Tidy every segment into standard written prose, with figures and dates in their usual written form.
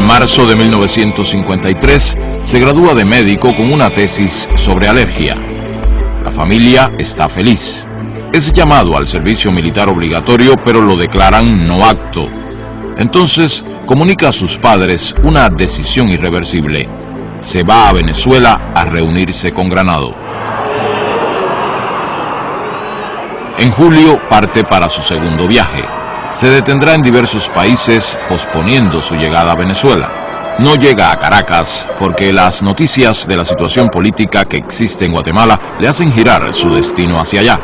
En marzo de 1953 se gradúa de médico con una tesis sobre alergia. La familia está feliz. Es llamado al servicio militar obligatorio, pero lo declaran no apto. Entonces comunica a sus padres una decisión irreversible. Se va a Venezuela a reunirse con Granado. En julio parte para su segundo viaje. Se detendrá en diversos países posponiendo su llegada a Venezuela. No llega a Caracas porque las noticias de la situación política que existe en Guatemala le hacen girar su destino hacia allá.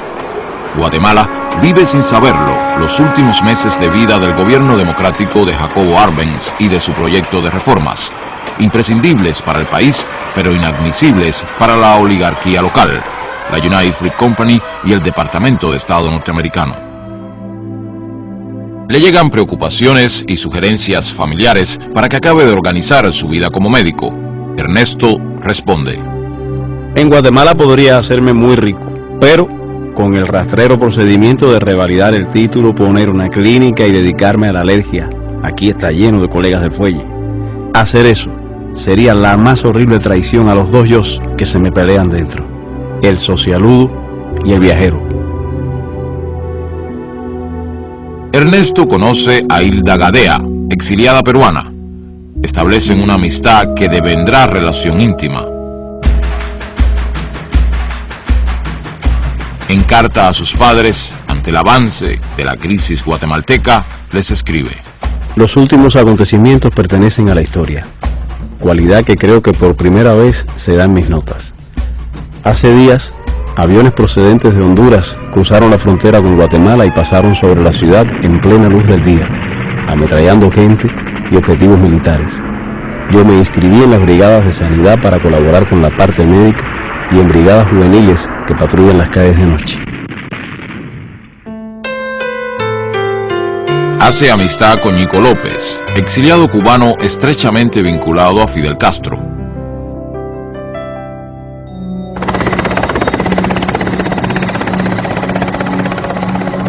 Guatemala vive sin saberlo los últimos meses de vida del gobierno democrático de Jacobo Arbenz y de su proyecto de reformas, imprescindibles para el país, pero inadmisibles para la oligarquía local, la United Fruit Company y el Departamento de Estado norteamericano. Le llegan preocupaciones y sugerencias familiares para que acabe de organizar su vida como médico. Ernesto responde: En Guatemala podría hacerme muy rico, pero con el rastrero procedimiento de revalidar el título, poner una clínica y dedicarme a la alergia. Aquí está lleno de colegas del fuelle. Hacer eso sería la más horrible traición a los dos yos que se me pelean dentro: el socialudo y el viajero. Ernesto conoce a Hilda Gadea, exiliada peruana. Establecen una amistad que devendrá relación íntima. En carta a sus padres, ante el avance de la crisis guatemalteca, les escribe: Los últimos acontecimientos pertenecen a la historia, cualidad que creo que por primera vez se da en mis notas. Hace días, aviones procedentes de Honduras cruzaron la frontera con Guatemala y pasaron sobre la ciudad en plena luz del día, ametrallando gente y objetivos militares. Yo me inscribí en las brigadas de sanidad para colaborar con la parte médica y en brigadas juveniles que patrullan las calles de noche. Hace amistad con Ñico López, exiliado cubano estrechamente vinculado a Fidel Castro.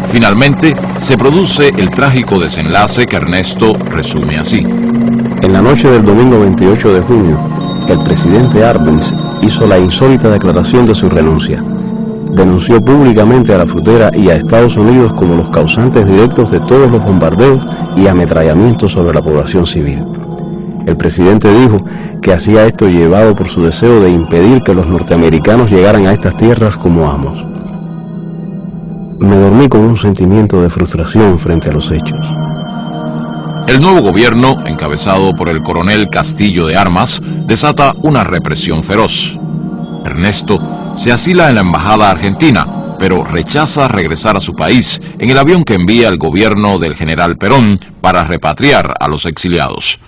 Finalmente, se produce el trágico desenlace que Ernesto resume así. En la noche del domingo 28 de junio, el presidente Arbenz hizo la insólita declaración de su renuncia. Denunció públicamente a la frutera y a Estados Unidos como los causantes directos de todos los bombardeos y ametrallamientos sobre la población civil. El presidente dijo que hacía esto llevado por su deseo de impedir que los norteamericanos llegaran a estas tierras como amos. Me dormí con un sentimiento de frustración frente a los hechos. El nuevo gobierno, encabezado por el coronel Castillo de Armas, desata una represión feroz. Ernesto se asila en la embajada argentina, pero rechaza regresar a su país en el avión que envía el gobierno del general Perón para repatriar a los exiliados.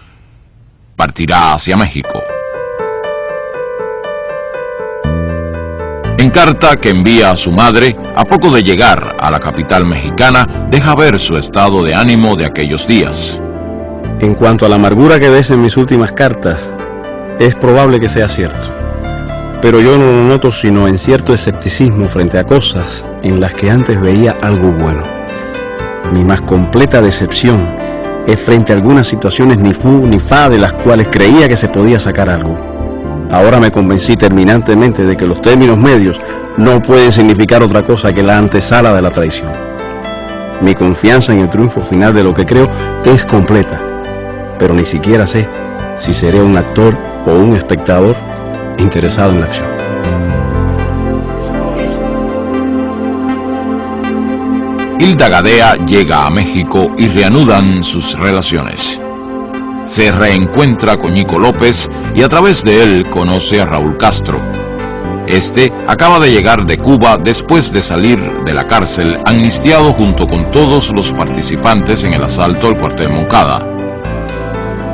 Partirá hacia México. En carta que envía a su madre, a poco de llegar a la capital mexicana, deja ver su estado de ánimo de aquellos días. En cuanto a la amargura que ves en mis últimas cartas, es probable que sea cierto. Pero yo no lo noto sino en cierto escepticismo frente a cosas en las que antes veía algo bueno. Mi más completa decepción es frente a algunas situaciones ni fu ni fa de las cuales creía que se podía sacar algo. Ahora me convencí terminantemente de que los términos medios no pueden significar otra cosa que la antesala de la traición. Mi confianza en el triunfo final de lo que creo es completa, pero ni siquiera sé si seré un actor o un espectador interesado en la acción. Hilda Gadea llega a México y reanudan sus relaciones. Se reencuentra con Ñico López y a través de él conoce a Raúl Castro. Este acaba de llegar de Cuba después de salir de la cárcel amnistiado junto con todos los participantes en el asalto al cuartel Moncada.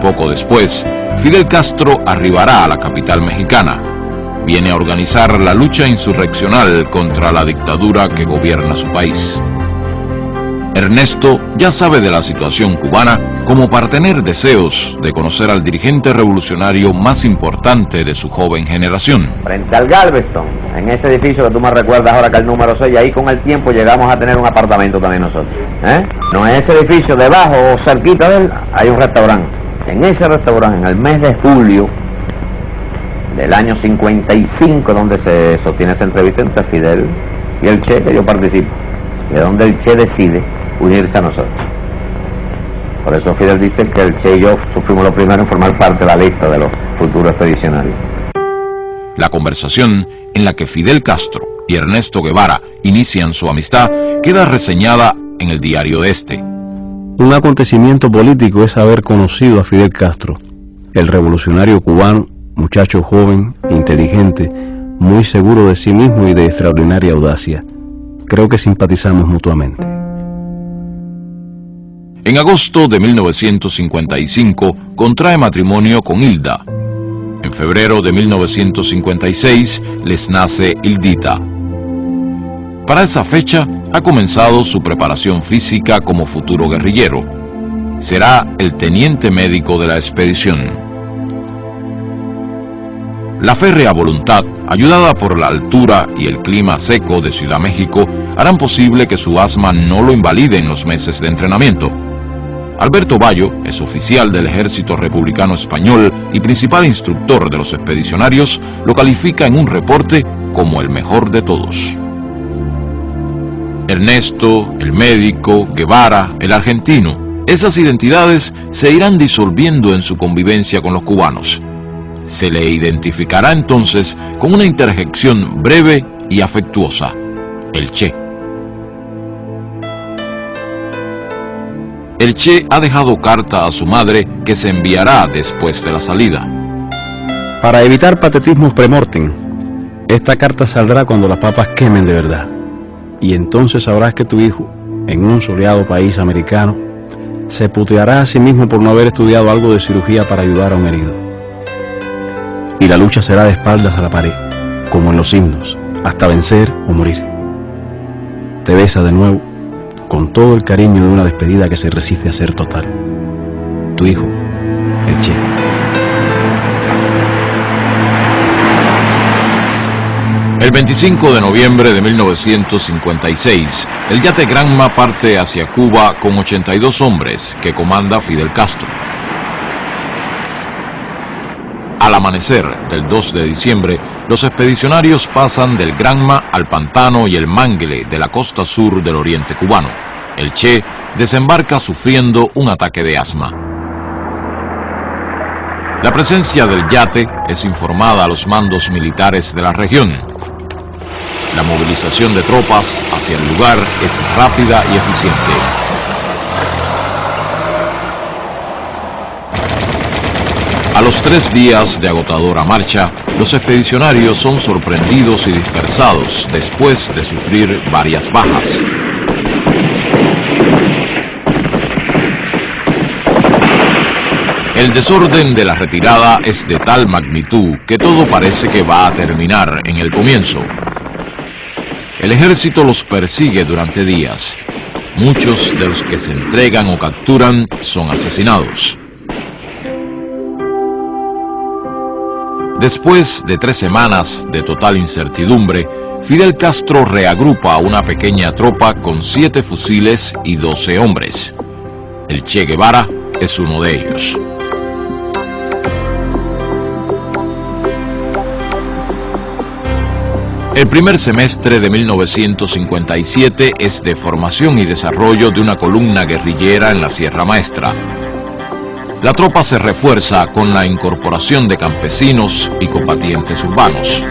Poco después, Fidel Castro arribará a la capital mexicana. Viene a organizar la lucha insurreccional contra la dictadura que gobierna su país. Ernesto ya sabe de la situación cubana como para tener deseos de conocer al dirigente revolucionario más importante de su joven generación. Frente al Galveston, en ese edificio que tú me recuerdas ahora que es el número 6, ahí con el tiempo llegamos a tener un apartamento también nosotros. No, en ese edificio debajo o cerquita de él hay un restaurante. en ese restaurante, en el mes de julio del año 55, donde se sostiene esa entrevista entre Fidel y el Che, que yo participo, y de donde el Che decide unirse a nosotros. Por eso Fidel dice que el Che y yo fuimos los primeros en formar parte de la lista de los futuros expedicionarios. La conversación en la que Fidel Castro y Ernesto Guevara inician su amistad queda reseñada en el diario de este. Un acontecimiento político es haber conocido a Fidel Castro, el revolucionario cubano, muchacho joven, inteligente, muy seguro de sí mismo y de extraordinaria audacia. Creo que simpatizamos mutuamente. En agosto de 1955 contrae matrimonio con Hilda. En febrero de 1956 les nace Hildita. Para esa fecha ha comenzado su preparación física como futuro guerrillero. Será el teniente médico de la expedición. La férrea voluntad, ayudada por la altura y el clima seco de Ciudad México, harán posible que su asma no lo invalide en los meses de entrenamiento. Alberto Bayo es oficial del Ejército Republicano Español y principal instructor de los expedicionarios, lo califica en un reporte como el mejor de todos. Ernesto, el médico, Guevara, el argentino, esas identidades se irán disolviendo en su convivencia con los cubanos. Se le identificará entonces con una interjección breve y afectuosa: el Che. El Che ha dejado carta a su madre que se enviará después de la salida. Para evitar patetismos premortem, esta carta saldrá cuando las papas quemen de verdad. Y entonces sabrás que tu hijo, en un soleado país americano, se puteará a sí mismo por no haber estudiado algo de cirugía para ayudar a un herido. Y la lucha será de espaldas a la pared, como en los himnos, hasta vencer o morir. Te besa de nuevo, con todo el cariño de una despedida que se resiste a ser total. Tu hijo, el Che. El 25 de noviembre de 1956, el yate Granma parte hacia Cuba con 82 hombres que comanda Fidel Castro. Al amanecer del 2 de diciembre, los expedicionarios pasan del Granma al Pantano y el Mangle de la costa sur del oriente cubano. El Che desembarca sufriendo un ataque de asma. La presencia del yate es informada a los mandos militares de la región. La movilización de tropas hacia el lugar es rápida y eficiente. A los 3 días de agotadora marcha, los expedicionarios son sorprendidos y dispersados después de sufrir varias bajas. El desorden de la retirada es de tal magnitud que todo parece que va a terminar en el comienzo. El ejército los persigue durante días. Muchos de los que se entregan o capturan son asesinados. Después de 3 semanas de total incertidumbre, Fidel Castro reagrupa a una pequeña tropa con 7 fusiles y 12 hombres. El Che Guevara es uno de ellos. El primer semestre de 1957 es de formación y desarrollo de una columna guerrillera en la Sierra Maestra. La tropa se refuerza con la incorporación de campesinos y combatientes urbanos.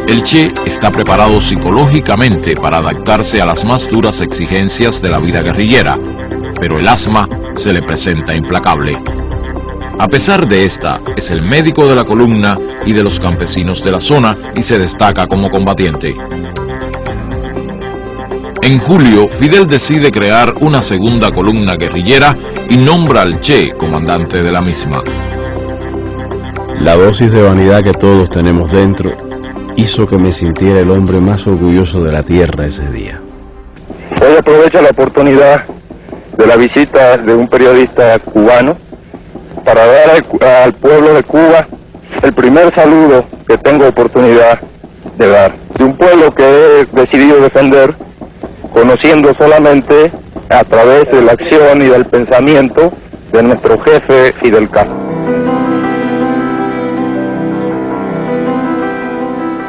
El Che está preparado psicológicamente para adaptarse a las más duras exigencias de la vida guerrillera, pero el asma se le presenta implacable. A pesar de esta, es el médico de la columna y de los campesinos de la zona y se destaca como combatiente. En julio, Fidel decide crear una segunda columna guerrillera y nombra al Che comandante de la misma. La dosis de vanidad que todos tenemos dentro hizo que me sintiera el hombre más orgulloso de la tierra ese día. Hoy aprovecho la oportunidad de la visita de un periodista cubano para dar al pueblo de Cuba el primer saludo que tengo oportunidad de dar, de un pueblo que he decidido defender, conociendo solamente a través de la acción y del pensamiento de nuestro jefe Fidel Castro.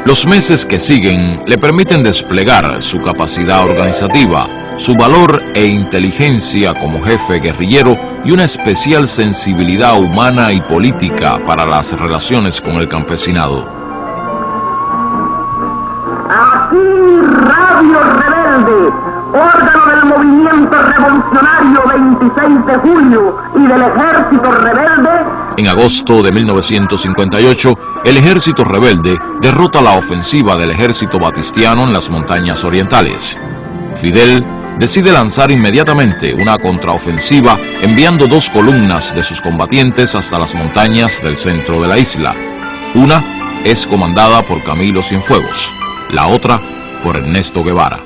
Los meses que siguen le permiten desplegar su capacidad organizativa, su valor e inteligencia como jefe guerrillero y una especial sensibilidad humana y política para las relaciones con el campesinado. Aquí Radio Rebelde, órgano del movimiento revolucionario 26 de julio y del Ejército Rebelde. En agosto de 1958, el Ejército Rebelde derrota la ofensiva del ejército batistiano en las montañas orientales. Fidel decide lanzar inmediatamente una contraofensiva, enviando 2 columnas de sus combatientes hasta las montañas del centro de la isla. Una es comandada por Camilo Cienfuegos, la otra por Ernesto Guevara.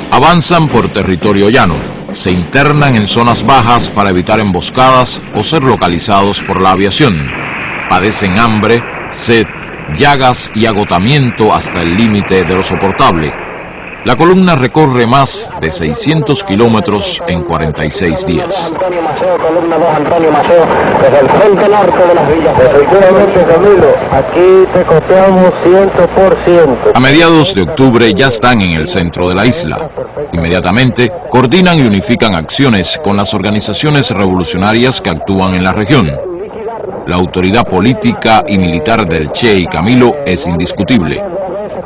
Avanzan por territorio llano, se internan en zonas bajas para evitar emboscadas o ser localizados por la aviación. Padecen hambre, sed, llagas y agotamiento hasta el límite de lo soportable. La columna recorre más de 600 kilómetros en 46 días. Antonio Maceo, columna 2, Antonio Maceo, desde el frente norte de las villas. Efectivamente, Camilo, aquí te copiamos 100%. A mediados de octubre ya están en el centro de la isla. Inmediatamente coordinan y unifican acciones con las organizaciones revolucionarias que actúan en la región. La autoridad política y militar del Che y Camilo es indiscutible.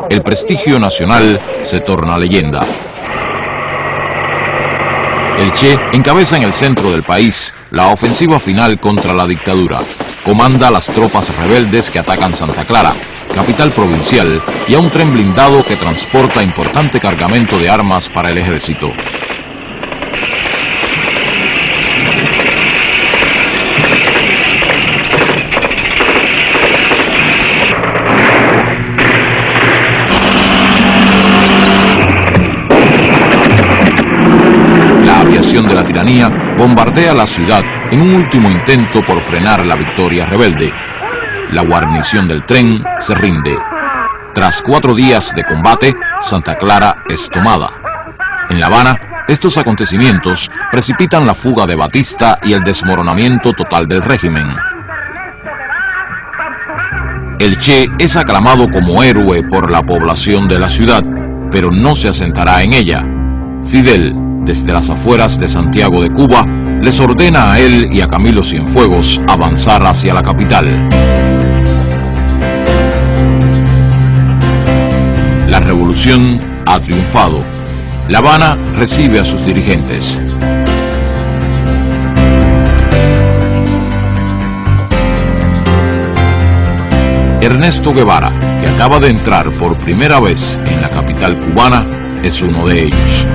El prestigio nacional se torna leyenda. El Che encabeza en el centro del país la ofensiva final contra la dictadura. Comanda a las tropas rebeldes que atacan Santa Clara, capital provincial, y a un tren blindado que transporta importante cargamento de armas para el ejército. De la tiranía bombardea la ciudad en un último intento por frenar la victoria rebelde. La guarnición del tren se rinde. Tras 4 días de combate, Santa Clara es tomada. En La Habana, estos acontecimientos precipitan la fuga de Batista y el desmoronamiento total del régimen. El Che es aclamado como héroe por la población de la ciudad, pero no se asentará en ella. Fidel, desde las afueras de Santiago de Cuba, les ordena a él y a Camilo Cienfuegos avanzar hacia la capital. La revolución ha triunfado. La Habana recibe a sus dirigentes. Ernesto Guevara, que acaba de entrar por primera vez en la capital cubana, es uno de ellos.